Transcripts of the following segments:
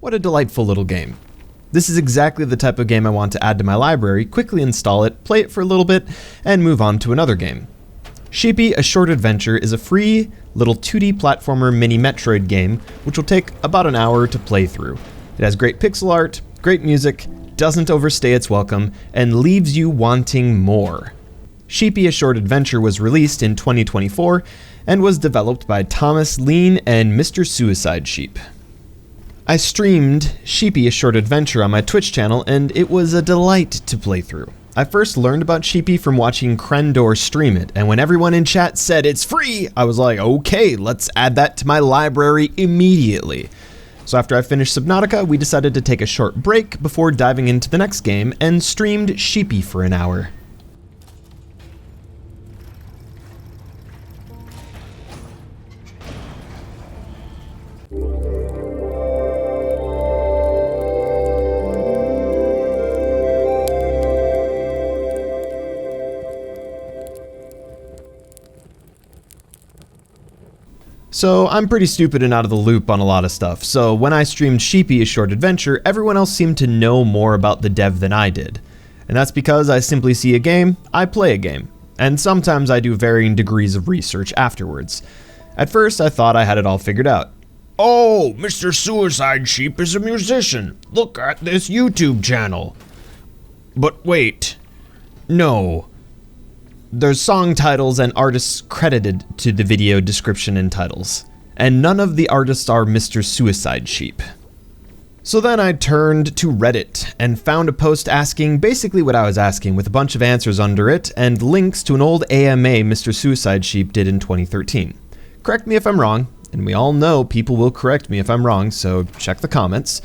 What a delightful little game. This is exactly the type of game I want to add to my library, quickly install it, play it for a little bit, and move on to another game. Sheepy, A Short Adventure is a free little 2D platformer mini-Metroid game, which will take about an hour to play through. It has great pixel art, great music, doesn't overstay its welcome, and leaves you wanting more. Sheepy, A Short Adventure was released in 2024 and was developed by Thomas Lean and MrSuicideSheep. I streamed Sheepy, A Short Adventure on my Twitch channel, and it was a delight to play through. I first learned about Sheepy from watching Krendor stream it, and when everyone in chat said it's free, I was like, okay, let's add that to my library immediately. So after I finished Subnautica, we decided to take a short break before diving into the next game and streamed Sheepy for an hour. So I'm pretty stupid and out of the loop on a lot of stuff, so when I streamed Sheepy, A Short Adventure, everyone else seemed to know more about the dev than I did. And that's because I simply see a game, I play a game, and sometimes I do varying degrees of research afterwards. At first I thought I had it all figured out. Oh, MrSuicideSheep is a musician. Look at this YouTube channel. But wait, no. There's song titles and artists credited to the video description and titles, and none of the artists are MrSuicideSheep. So then I turned to Reddit and found a post asking basically what I was asking with a bunch of answers under it and links to an old AMA MrSuicideSheep did in 2013. Correct me if I'm wrong, and we all know people will correct me if I'm wrong, so check the comments.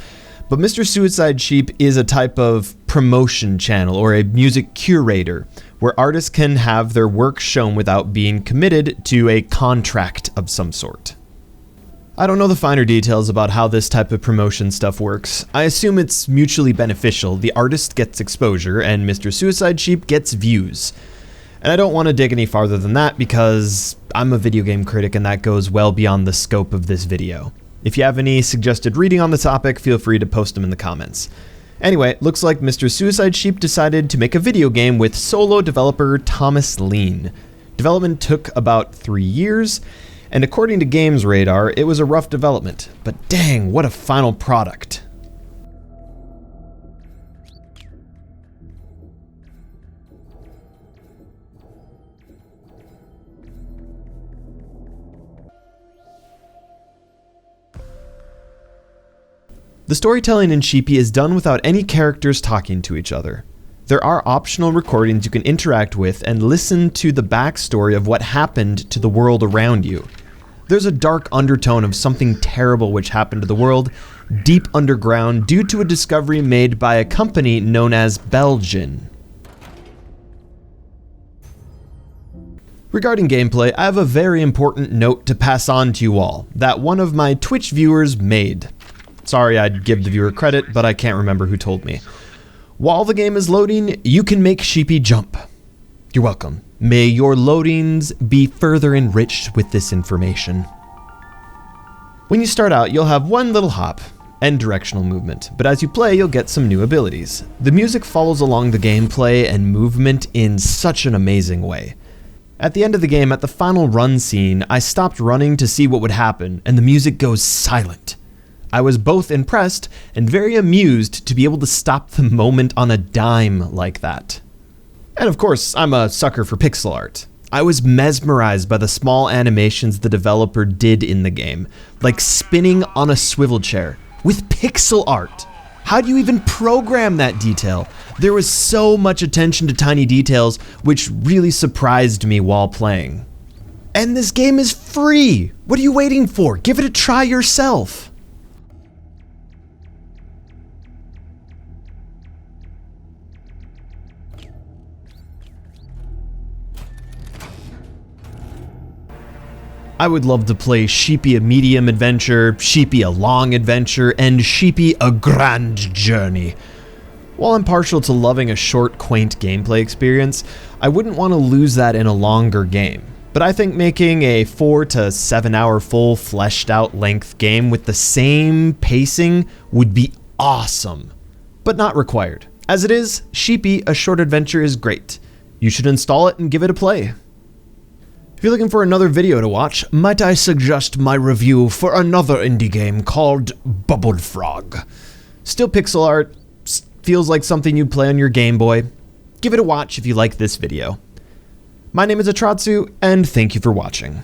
But MrSuicideSheep is a type of promotion channel or a music curator where artists can have their work shown without being committed to a contract of some sort. I don't know the finer details about how this type of promotion stuff works. I assume it's mutually beneficial. The artist gets exposure and MrSuicideSheep gets views. And I don't want to dig any farther than that because I'm a video game critic and that goes well beyond the scope of this video. If you have any suggested reading on the topic, feel free to post them in the comments. Anyway, looks like MrSuicideSheep decided to make a video game with solo developer Thomas Lean. Development took about 3 years, and according to Games Radar, it was a rough development, but dang, what a final product. The storytelling in Sheepy is done without any characters talking to each other. There are optional recordings you can interact with and listen to the backstory of what happened to the world around you. There's a dark undertone of something terrible which happened to the world deep underground due to a discovery made by a company known as Belgian. Regarding gameplay, I have a very important note to pass on to you all that one of my Twitch viewers made. Sorry, I'd give the viewer credit, but I can't remember who told me. While the game is loading, you can make Sheepy jump. You're welcome. May your loadings be further enriched with this information. When you start out, you'll have one little hop and directional movement, but as you play, you'll get some new abilities. The music follows along the gameplay and movement in such an amazing way. At the end of the game, at the final run scene, I stopped running to see what would happen, and the music goes silent. I was both impressed and very amused to be able to stop the moment on a dime like that. And of course, I'm a sucker for pixel art. I was mesmerized by the small animations the developer did in the game, like spinning on a swivel chair, with pixel art. How do you even program that detail? There was so much attention to tiny details, which really surprised me while playing. And this game is free! What are you waiting for? Give it a try yourself! I would love to play Sheepy a medium adventure, Sheepy a long adventure, and Sheepy a grand journey. While I'm partial to loving a short, quaint gameplay experience, I wouldn't want to lose that in a longer game. But I think making a 4 to 7 hour full fleshed out length game with the same pacing would be awesome, but not required. As it is, Sheepy, a short adventure, is great. You should install it and give it a play. If you're looking for another video to watch, might I suggest my review for another indie game called Bubbled Frog. Still pixel art, feels like something you'd play on your Game Boy. Give it a watch if you like this video. My name is Atratzu, and thank you for watching.